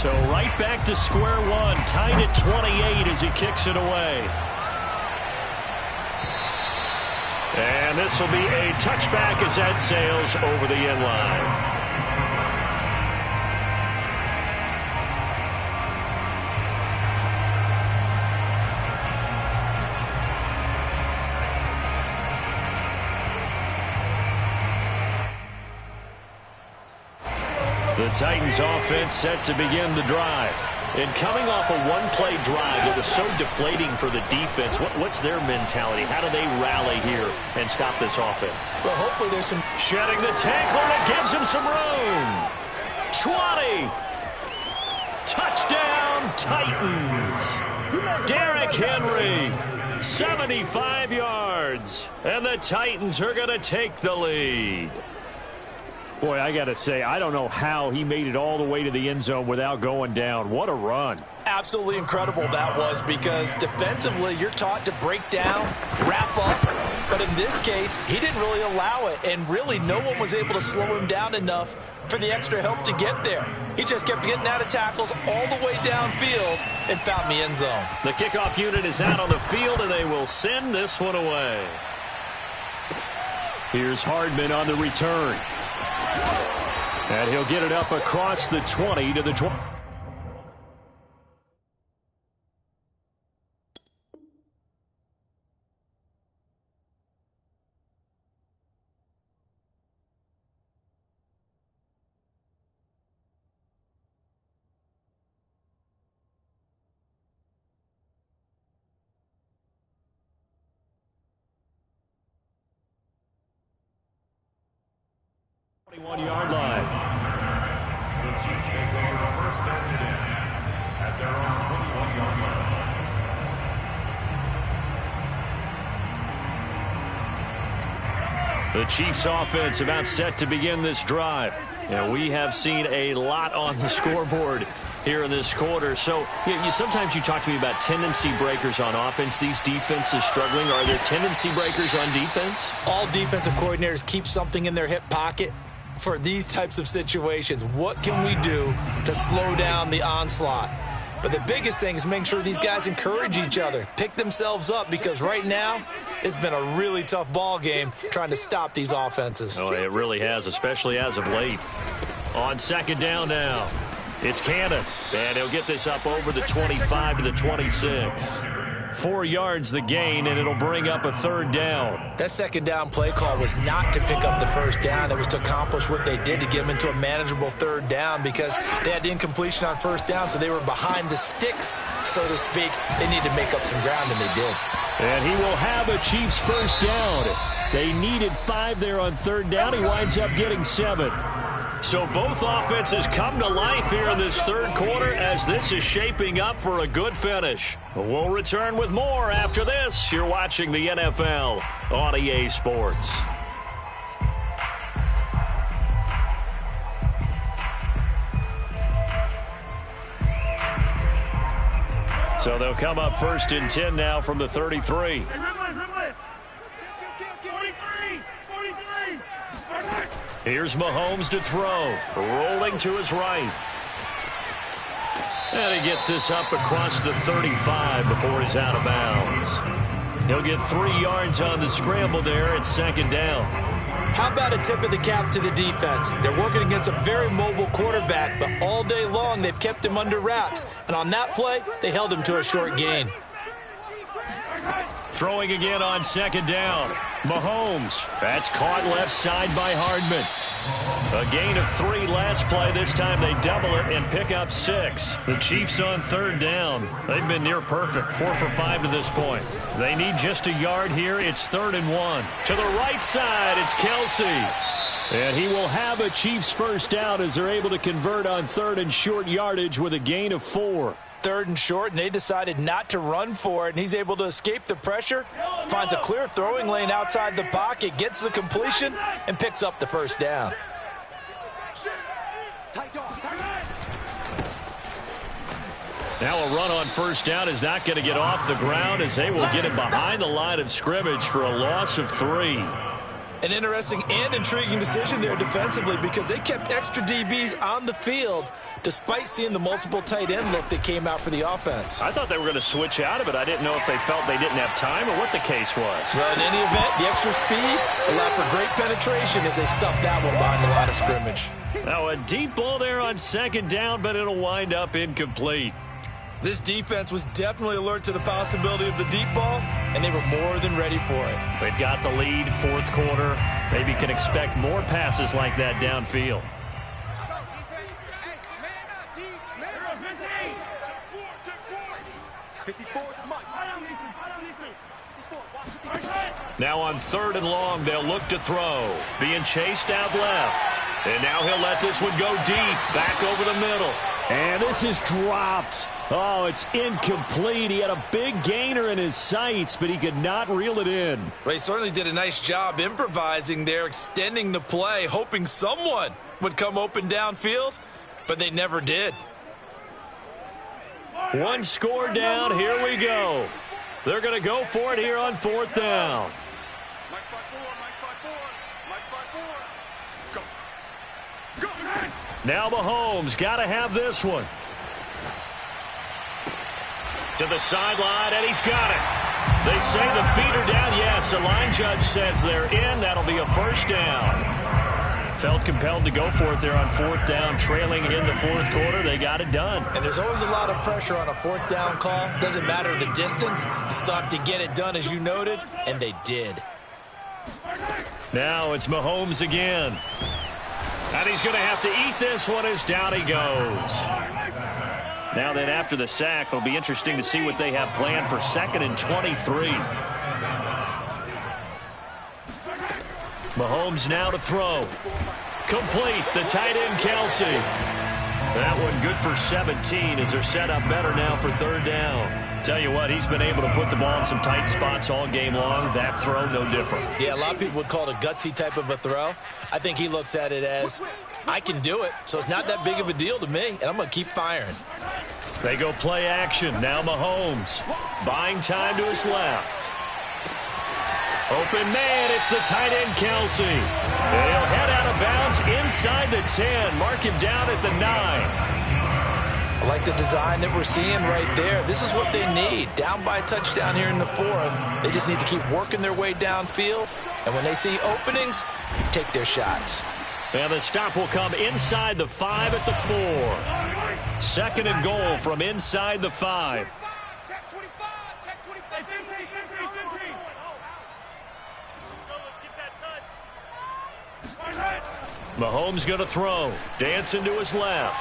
So right back to square one, tied at 28 as he kicks it away. And this will be a touchback as that sails over the end line. The Titans offense set to begin the drive. And coming off a one-play drive that was so deflating for the defense, what's their mentality? How do they rally here and stop this offense? Well, hopefully there's some... Shedding the tackler that gives him some room. 20. Touchdown, Titans. Derrick Henry, 75 yards. And the Titans are going to take the lead. Boy, I got to say, I don't know how he made it all the way to the end zone without going down. What a run. Absolutely incredible that was, because defensively you're taught to break down, wrap up. But in this case, he didn't really allow it. And really, no one was able to slow him down enough for the extra help to get there. He just kept getting out of tackles all the way downfield and found the end zone. The kickoff unit is out on the field, and they will send this one away. Here's Hardman on the return. And he'll get it up across the 20 to the 20. Yard line. The Chiefs take over first and 10 at their own 21-yard line. The Chiefs offense about set to begin this drive. And we have seen a lot on the scoreboard here in this quarter. So sometimes you talk to me about tendency breakers on offense. These defenses struggling. Are there tendency breakers on defense? All defensive coordinators keep something in their hip pocket for these types of situations. What can we do to slow down the onslaught? But the biggest thing is making sure these guys encourage each other, pick themselves up, because right now it's been a really tough ball game trying to stop these offenses. Oh, it really has, especially as of late. On second down now, it's Cannon, and he'll get this up over the 25 to the 26. 4 yards the gain, and it'll bring up a third down. That second down play call was not to pick up the first down. It was to accomplish what they did to get them into a manageable third down, because they had the incompletion on first down, so they were behind the sticks, so to speak. They needed to make up some ground, and they did. And he will have a Chiefs first down. They needed 5 there on third down. He winds up getting 7. So both offenses come to life here in this third quarter as this is shaping up for a good finish. We'll return with more after this. You're watching the NFL on EA Sports. So they'll come up first and 10 now from the 33. Here's Mahomes to throw, rolling to his right. And he gets this up across the 35 before he's out of bounds. He'll get 3 yards on the scramble there at second down. How about a tip of the cap to the defense? They're working against a very mobile quarterback, but all day long they've kept him under wraps. And on that play, they held him to a short gain. Throwing again on second down. Mahomes. That's caught left side by Hardman. A gain of 3 last play. This time they double it and pick up 6. The Chiefs on third down. They've been near perfect. 4 for 5 to this point. They need just a yard here. It's 3rd and 1. To the right side, it's Kelsey. And he will have a Chiefs first down as they're able to convert on 3rd and short yardage with a gain of 4. 3rd and short, and they decided not to run for it, and he's able to escape the pressure, finds a clear throwing lane outside the pocket, gets the completion, and picks up the first down. Now a run on first down is not going to get off the ground as they will get him behind the line of scrimmage for a loss of 3. An interesting and intriguing decision there defensively because they kept extra DBs on the field despite seeing the multiple tight end look that came out for the offense. I thought they were going to switch out of it. I didn't know if they felt they didn't have time or what the case was. Well, in any event, the extra speed allowed for great penetration as they stuffed that one behind the line of scrimmage. Now a deep ball there on second down, but it'll wind up incomplete. This defense was definitely alert to the possibility of the deep ball, and they were more than ready for it. They've got the lead, fourth quarter. Maybe can expect more passes like that downfield. Now on third and long, they'll look to throw. Being chased out left. And now he'll let this one go deep, back over the middle. And this is dropped. Oh, it's incomplete. He had a big gainer in his sights, but he could not reel it in. Well, he certainly did a nice job improvising there, extending the play, hoping someone would come open downfield, but they never did. One score down. Here we go. They're going to go for it here on fourth down. Now Mahomes got to have this one. To the sideline, and he's got it. They say the feet are down. Yes, the line judge says they're in. That'll be a first down. Felt compelled to go for it there on fourth down, trailing in the fourth quarter. They got it done. And there's always a lot of pressure on a fourth down call. Doesn't matter the distance. You still have to get it done, as you noted, and they did. Now it's Mahomes again. And he's going to have to eat this one as down he goes. Now then, after the sack, it'll be interesting to see what they have planned for 2nd and 23. Mahomes now to throw. Complete. The tight end, Kelsey. That one good for 17 as they're set up better now for third down. Tell you what, he's been able to put the ball in some tight spots all game long. That throw, no different. Yeah, a lot of people would call it a gutsy type of a throw. I think he looks at it as, I can do it, so it's not that big of a deal to me, and I'm going to keep firing. They go play action. Now Mahomes buying time to his left. Open man, it's the tight end, Kelsey. And he'll head out of bounds inside the 10. Mark him down at the 9. I like the design that we're seeing right there. This is what they need. Down by a touchdown here in the fourth. They just need to keep working their way downfield. And when they see openings, take their shots. And the stop will come inside the 5 at the 4. 2nd and goal from inside the 5. Check 25. Check 25. 15. Let's get that touch. Mahomes going to throw. Dancing to his left.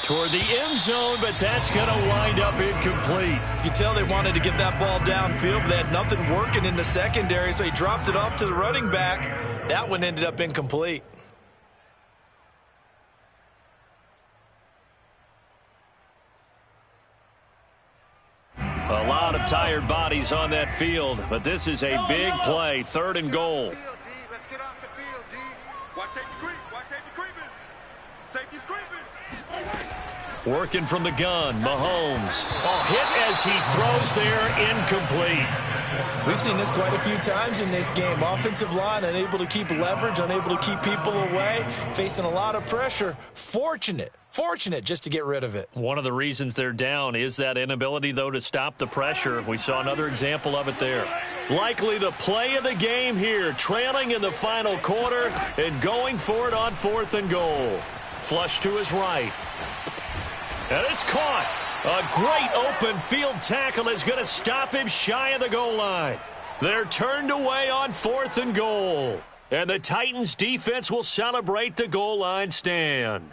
Toward the end zone, but that's going to wind up incomplete. You can tell they wanted to get that ball downfield, but they had nothing working in the secondary, so he dropped it off to the running back. That one ended up incomplete. A lot of tired bodies on that field, but this is a big play. 3rd and goal. Let's get off the field, D. Watch safety creep. Watch safety creeping. Safety's creeping. Working from the gun, Mahomes. Oh, hit as he throws there, incomplete. We've seen this quite a few times in this game. Offensive line unable to keep leverage, unable to keep people away, facing a lot of pressure. Fortunate just to get rid of it. One of the reasons they're down is that inability, though, to stop the pressure. We saw another example of it there. Likely the play of the game here, trailing in the final quarter and going for it on 4th and goal. Flush to his right. And it's caught. A great open field tackle is going to stop him shy of the goal line. They're turned away on 4th and goal. And the Titans defense will celebrate the goal line stand.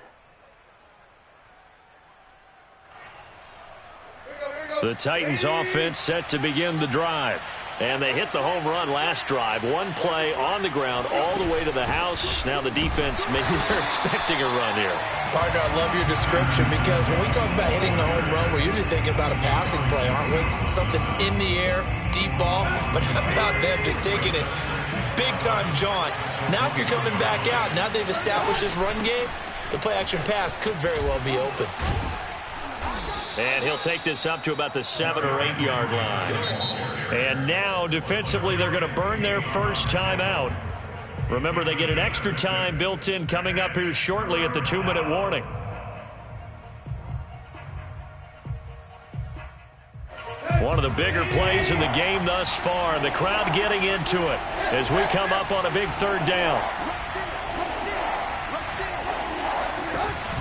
The Titans offense set to begin the drive. And they hit the home run last drive. One play on the ground all the way to the house. Now the defense, maybe they're expecting a run here. Partner, I love your description because when we talk about hitting the home run, we're usually thinking about a passing play, aren't we? Something in the air, deep ball. But how about them just taking it big-time jaunt? Now if you're coming back out, now they've established this run game, the play-action pass could very well be open. And he'll take this up to about the 7 or 8 yard line. And now, defensively, they're going to burn their first timeout. Remember, they get an extra time built in coming up here shortly at the 2-minute warning. One of the bigger plays in the game thus far. The crowd getting into it as we come up on a big third down.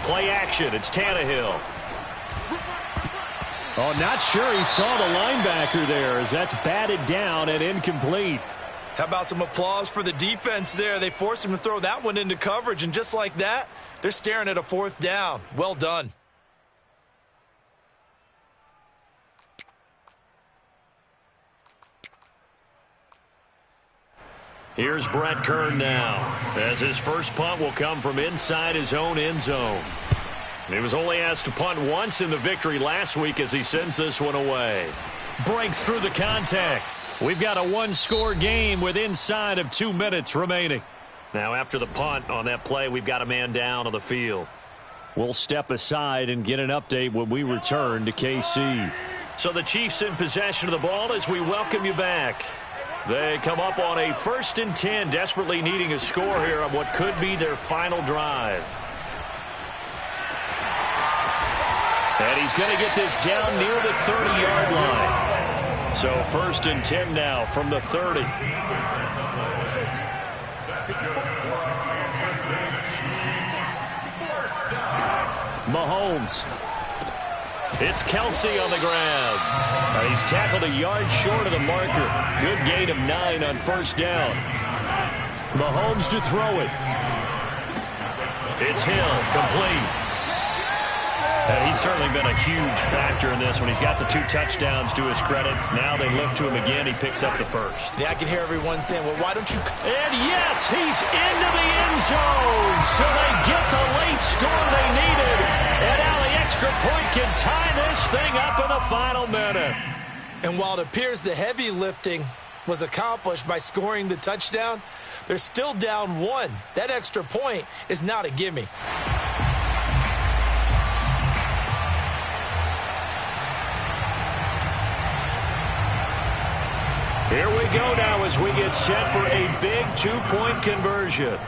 Play action. It's Tannehill. Oh, not sure he saw the linebacker there as that's batted down and incomplete. How about some applause for the defense there? They forced him to throw that one into coverage, and just like that, they're staring at a 4th down. Well done. Here's Brett Kern now, as his first punt will come from inside his own end zone. He was only asked to punt once in the victory last week as he sends this one away. Breaks through the contact. We've got a one-score game with inside of 2 minutes remaining. Now after the punt on that play, we've got a man down on the field. We'll step aside and get an update when we return to KC. So the Chiefs in possession of the ball as we welcome you back. They come up on a 1st and 10, desperately needing a score here on what could be their final drive. And he's going to get this down near the 30-yard line. So 1st and 10 now from the 30. Mahomes. It's Kelsey on the ground. He's tackled a yard short of the marker. Good gain of 9 on 1st down. Mahomes to throw it. It's Hill, complete. And he's certainly been a huge factor in this one. He's got the 2 touchdowns to his credit. Now they look to him again. He picks up the 1st. Yeah, I can hear everyone saying, well, why don't you... And yes, he's into the end zone. So they get the late score they needed. And now the extra point can tie this thing up in the final minute. And while it appears the heavy lifting was accomplished by scoring the touchdown, they're still down 1. That extra point is not a gimme. Here we go now as we get set for a big 2-point conversion.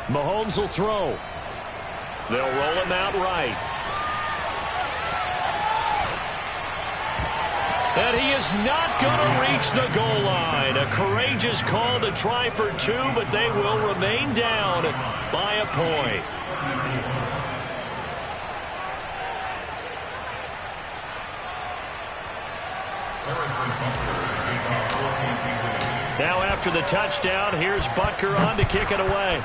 Mahomes will throw. They'll roll him out right. And he is not going to reach the goal line. A courageous call to try for 2, but they will remain down by a point. Now after the touchdown, here's Butker on to kick it away.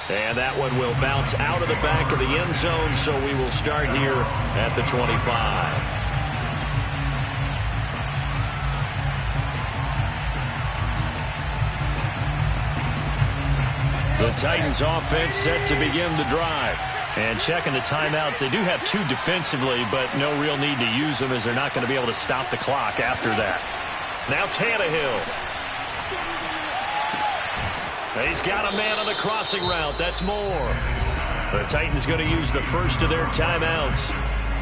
And that one will bounce out of the back of the end zone, so we will start here at the 25. The Titans offense set to begin the drive. And checking the timeouts, they do have 2 defensively, but no real need to use them as they're not going to be able to stop the clock after that. Now Tannehill. He's got a man on the crossing route. That's more. The Titans going to use the first of their timeouts.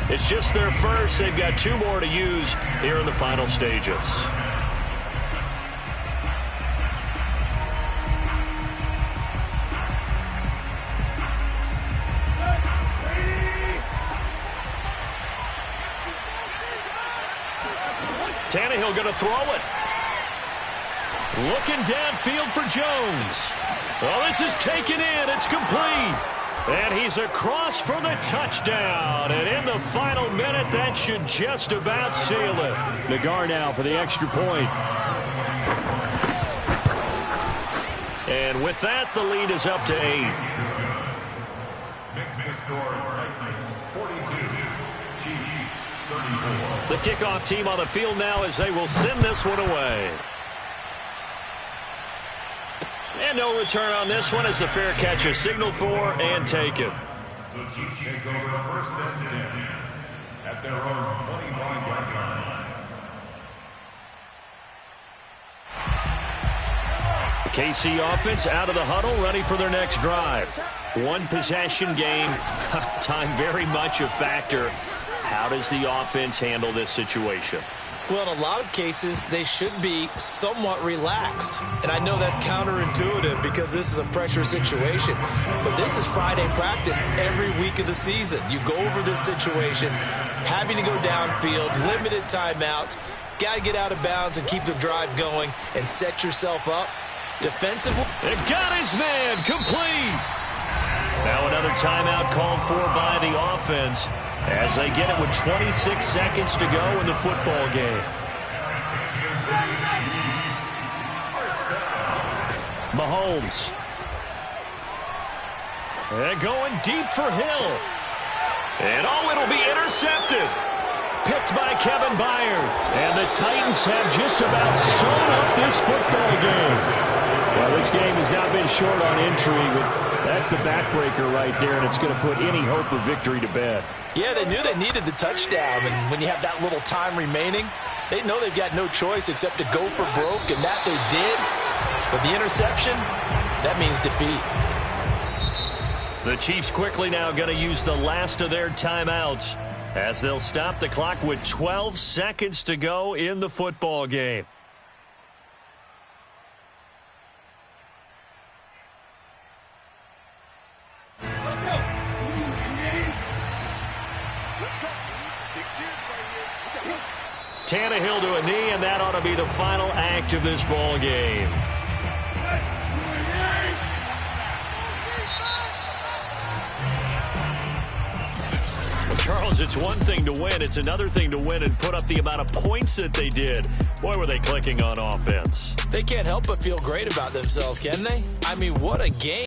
It's just their first. They've got 2 more to use here in the final stages. Tannehill going to throw it. Looking downfield for Jones. Well, this is taken in. It's complete. And he's across for the touchdown. And in the final minute, that should just about seal it. Nagar now for the extra point. And with that, the lead is up to 8. Makes the score Titans 42, Chiefs 34. The kickoff team on the field now as they will send this one away. And no return on this one as the fair catch is signaled for and taken. The Chiefs take over 1st and 10 at their own 25-yard line. KC offense out of the huddle, ready for their next drive. One possession game, time very much a factor. How does the offense handle this situation? Well, in a lot of cases, they should be somewhat relaxed. And I know that's counterintuitive because this is a pressure situation. But this is Friday practice every week of the season. You go over this situation, having to go downfield, limited timeouts, got to get out of bounds and keep the drive going and set yourself up defensively. It got his man complete. Now another timeout called for by the offense as they get it with 26 seconds to go in the football game. Mahomes. And going deep for Hill. And it'll be intercepted. Picked by Kevin Byard. And the Titans have just about sewn up this football game. Well, this game has not been short on intrigue, but that's the backbreaker right there, and it's going to put any hope of victory to bed. Yeah, they knew they needed the touchdown, and when you have that little time remaining, they know they've got no choice except to go for broke, and that they did. But the interception, that means defeat. The Chiefs quickly now going to use the last of their timeouts as they'll stop the clock with 12 seconds to go in the football game. Tannehill to a knee, and that ought to be the final act of this ball game. Well, Charles, it's one thing to win. It's another thing to win and put up the amount of points that they did. Boy, were they clicking on offense. They can't help but feel great about themselves, can they? I mean, what a game.